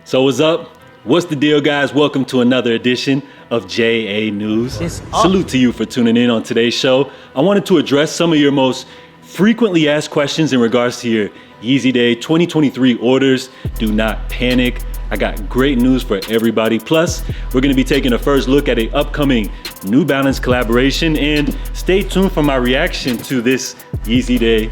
So what's up? What's the deal, guys? Welcome to another edition of JA News. Salute to you for tuning in on today's show. I wanted to address some of your most frequently asked questions in regards to your Yeezy Day 2023 orders. Do not panic. I got great news for everybody. Plus, we're gonna be taking a first look at an upcoming New Balance collaboration, and stay tuned for my reaction to this Yeezy Day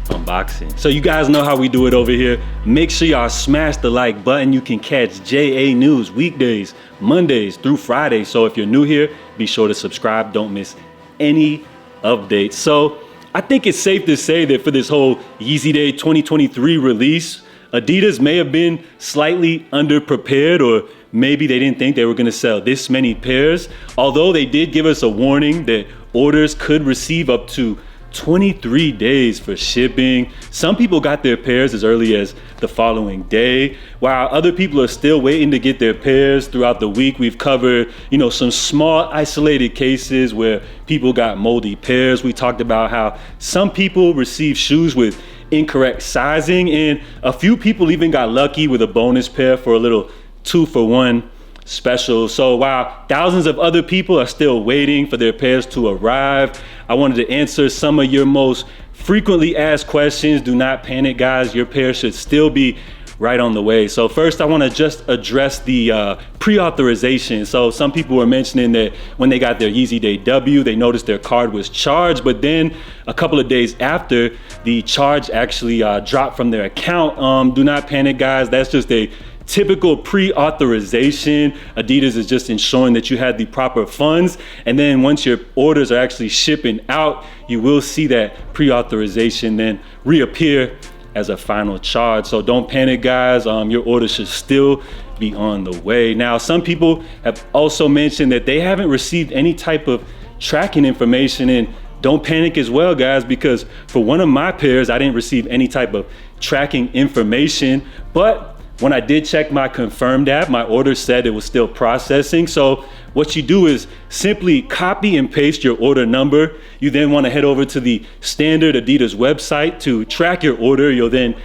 unboxing. So you guys know how we do it over here. Make sure y'all smash the like button. You can catch JA News weekdays, Mondays through Fridays. So if you're new here, be sure to subscribe. Don't miss any updates. So I think it's safe to say that for this whole Yeezy Day 2023 release, Adidas may have been slightly underprepared, or maybe they didn't think they were gonna sell this many pairs. Although they did give us a warning that orders could receive up to 23 days for shipping. Some people got their pairs as early as the following day, while other people are still waiting to get their pairs throughout the week. We've covered, some small isolated cases where people got moldy pairs. We talked about how some people received shoes with incorrect sizing, and a few people even got lucky with a bonus pair for a little 2-for-1 special. So while thousands of other people are still waiting for their pairs to arrive, I wanted to answer some of your most frequently asked questions. Do not panic, guys. Your pair should still be right on the way. So first, I want to just address the pre-authorization. So some people were mentioning that when they got their Yeezy Day W, they noticed their card was charged, but then a couple of days after, the charge actually dropped from their account. Do not panic, guys. That's just a typical pre-authorization. Adidas is just ensuring that you had the proper funds, and then once your orders are actually shipping out, you will see that pre-authorization then reappear as a final charge. So don't panic, guys. Your order should still be on the way. Now, some people have also mentioned that they haven't received any type of tracking information, and don't panic as well, guys, because for one of my pairs, I didn't receive any type of tracking information, but when I did check my confirmed app, my order said it was still processing. So what you do is simply copy and paste your order number. You then want to head over to the standard Adidas website to track your order. You'll then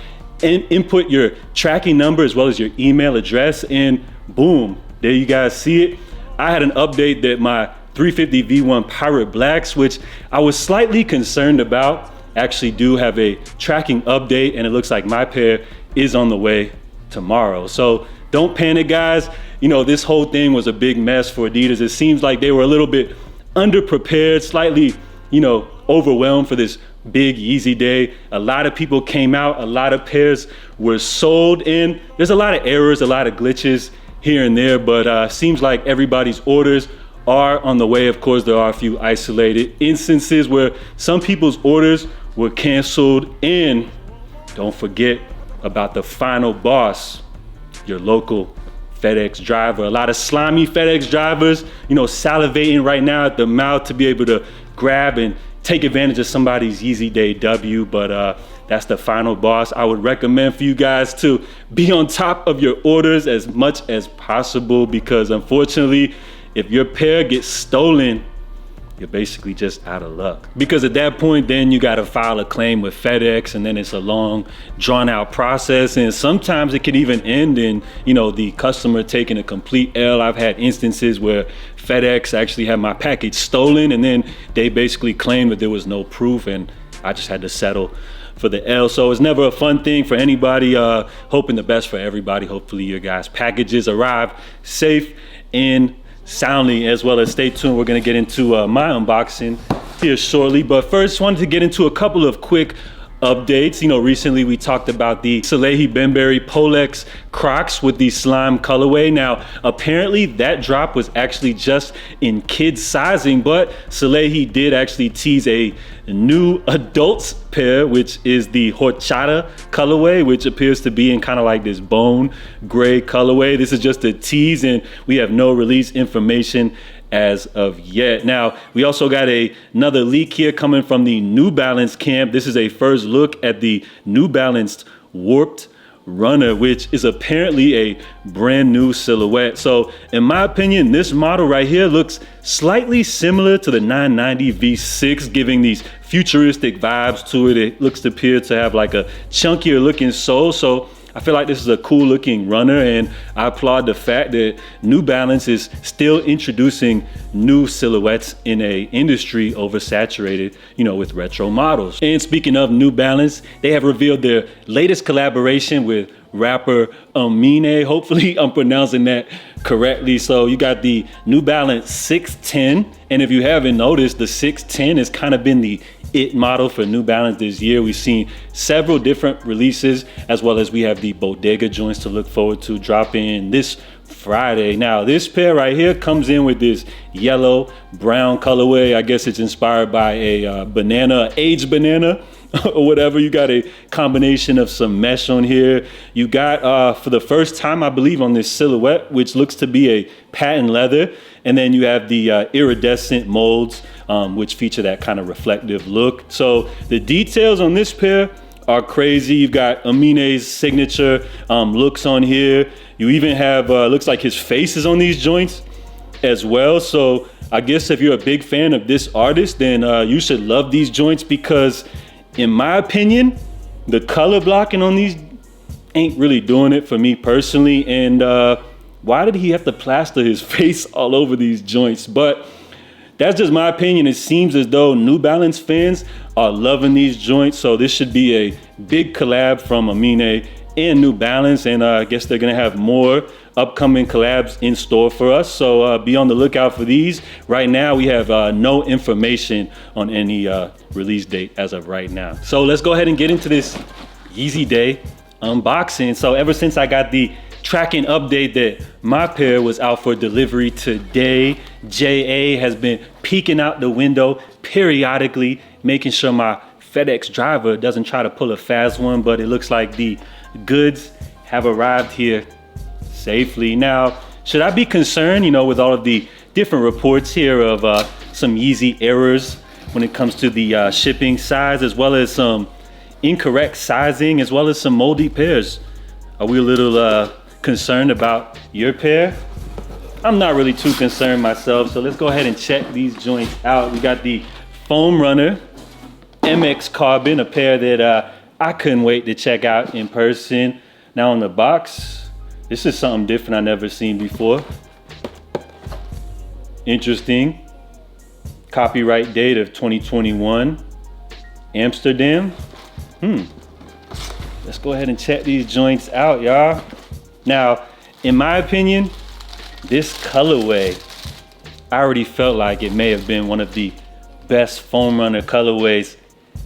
input your tracking number as well as your email address, and boom, there you guys see it. I had an update that my 350 V1 Pirate Blacks, which I was slightly concerned about, actually do have a tracking update, and it looks like my pair is on the way tomorrow. So don't panic, guys. This whole thing was a big mess for Adidas. It seems like they were a little bit underprepared, slightly, overwhelmed for this big Yeezy Day. A lot of people came out, a lot of pairs were sold, and there's a lot of errors, a lot of glitches here and there, but seems like everybody's orders are on the way. Of course, there are a few isolated instances where some people's orders were canceled, and don't forget about the final boss, your local FedEx driver. A lot of slimy FedEx drivers, salivating right now at the mouth to be able to grab and take advantage of somebody's Yeezy Day W, but that's the final boss. I would recommend for you guys to be on top of your orders as much as possible, because unfortunately, if your pair gets stolen, you're basically just out of luck. Because at that point, then you gotta file a claim with FedEx, and then it's a long, drawn out process. And sometimes it can even end in, the customer taking a complete L. I've had instances where FedEx actually had my package stolen, and then they basically claimed that there was no proof, and I just had to settle for the L. So it's never a fun thing for anybody. Hoping the best for everybody. Hopefully your guys' packages arrive safe and soundly, as well as stay tuned. We're gonna get into my unboxing here shortly, but first wanted to get into a couple of quick updates. Recently we talked about the Salehe Bembury Polex Crocs with the slime colorway. Now, apparently that drop was actually just in kids sizing, but Salehe did actually tease a new adults pair, which is the Hochata colorway, which appears to be in kind of like this bone gray colorway. This is just a tease, and we have no release information as of yet. Now, we also got another leak here coming from the New Balance camp. This is a first look at the New Balance Warped Runner, which is apparently a brand new silhouette. So in my opinion, this model right here looks slightly similar to the 990 V6, giving these futuristic vibes to it. It looks to appear to have like a chunkier looking sole. So I feel like this is a cool looking runner, and I applaud the fact that New Balance is still introducing new silhouettes in a industry oversaturated, you know, with retro models. And speaking of New Balance, they have revealed their latest collaboration with rapper Aminé. Hopefully I'm pronouncing that correctly. So you got the New Balance 610, and if you haven't noticed, the 610 has kind of been the it model for New Balance this year. We've seen several different releases, as well as we have the Bodega joints to look forward to dropping this Friday. Now this pair right here comes in with this yellow brown colorway. I guess it's inspired by a banana, aged banana or whatever. You got a combination of some mesh on here. You got for the first time, I believe, on this silhouette, which looks to be a patent leather, and then you have the iridescent molds, which feature that kind of reflective look. So the details on this pair are crazy. You've got Aminé's signature looks on here. You even have looks like his face is on these joints as well. So I guess if you're a big fan of this artist, then you should love these joints, because in my opinion, the color blocking on these ain't really doing it for me personally. And why did he have to plaster his face all over these joints? But that's just my opinion. It seems as though New Balance fans are loving these joints. So this should be a big collab from Aminé and New Balance. And I guess they're gonna have more upcoming collabs in store for us. So be on the lookout for these. Right now, we have no information on any release date as of right now. So let's go ahead and get into this Yeezy Day unboxing. So ever since I got the tracking update that my pair was out for delivery today, JA has been peeking out the window periodically, making sure my FedEx driver doesn't try to pull a fast one, but it looks like the goods have arrived here safely. Now, should I be concerned, you know, with all of the different reports here of some Yeezy errors when it comes to the shipping size, as well as some incorrect sizing, as well as some moldy pairs? Are we a little concerned about your pair? I'm not really too concerned myself, so let's go ahead and check these joints out. We got the Foam Runner MX Carbon, a pair that I couldn't wait to check out in person. Now on the box, this is something different I've never seen before. Interesting. Copyright date of 2021. Amsterdam. Let's go ahead and check these joints out, y'all. Now, in my opinion, this colorway, I already felt like it may have been one of the best Foam Runner colorways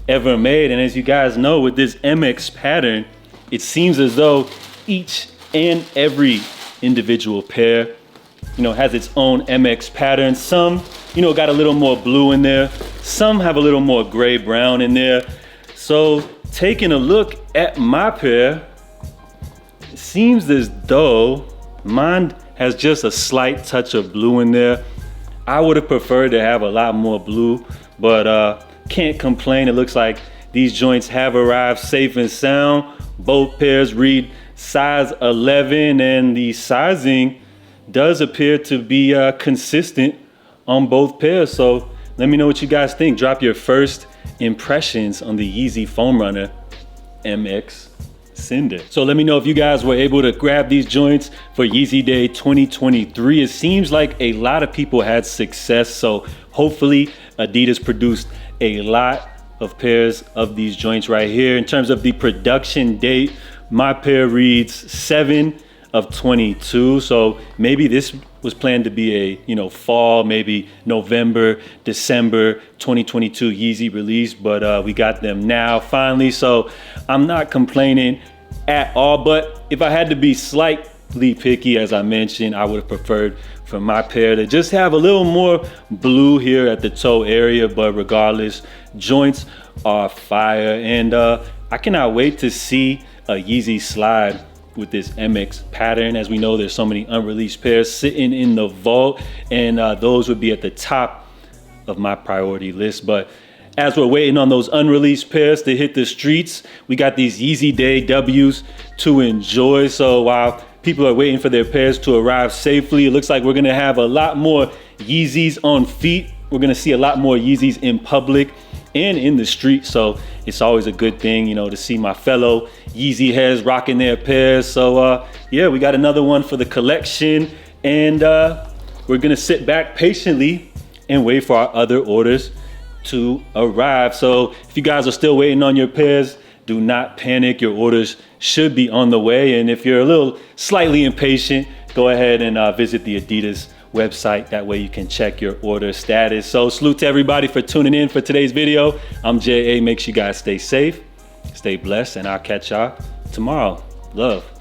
ever made. And as you guys know, with this MX pattern, it seems as though each and every individual pair, you know, has its own MX pattern. Some, you know, got a little more blue in there. Some have a little more gray brown in there. So taking a look at my pair, it seems as though mine has just a slight touch of blue in there. I would have preferred to have a lot more blue, but can't complain. It looks like these joints have arrived safe and sound. Both pairs read size 11, and the sizing does appear to be consistent on both pairs. So let me know what you guys think. Drop your first impressions on the Yeezy Foam Runner MX Cinder. So let me know if you guys were able to grab these joints for Yeezy Day 2023. It seems like a lot of people had success, so hopefully Adidas produced a lot of pairs of these joints right here. In terms of the production date, my pair reads 7 of 22, so maybe this was planned to be a, you know, fall, maybe November, December 2022 Yeezy release, but we got them now finally, so I'm not complaining at all. But if I had to be slightly picky, as I mentioned, I would have preferred for my pair to just have a little more blue here at the toe area, but regardless, joints are fire, and I cannot wait to see a Yeezy slide with this MX pattern. As we know, there's so many unreleased pairs sitting in the vault, and those would be at the top of my priority list. But as we're waiting on those unreleased pairs to hit the streets, we got these Yeezy Day W's to enjoy. So while people are waiting for their pairs to arrive safely, it looks like we're gonna have a lot more Yeezys on feet. We're gonna see a lot more Yeezys in public and in the street. So it's always a good thing, you know, to see my fellow Yeezy heads rocking their pairs. So yeah, we got another one for the collection, and we're gonna sit back patiently and wait for our other orders to arrive. So if you guys are still waiting on your pairs, do not panic. Your orders should be on the way. And if you're a little slightly impatient, go ahead and visit the Adidas website. That way you can check your order status. So salute to everybody for tuning in for today's video. I'm JA. Make sure you guys stay safe, stay blessed, and I'll catch y'all tomorrow. Love.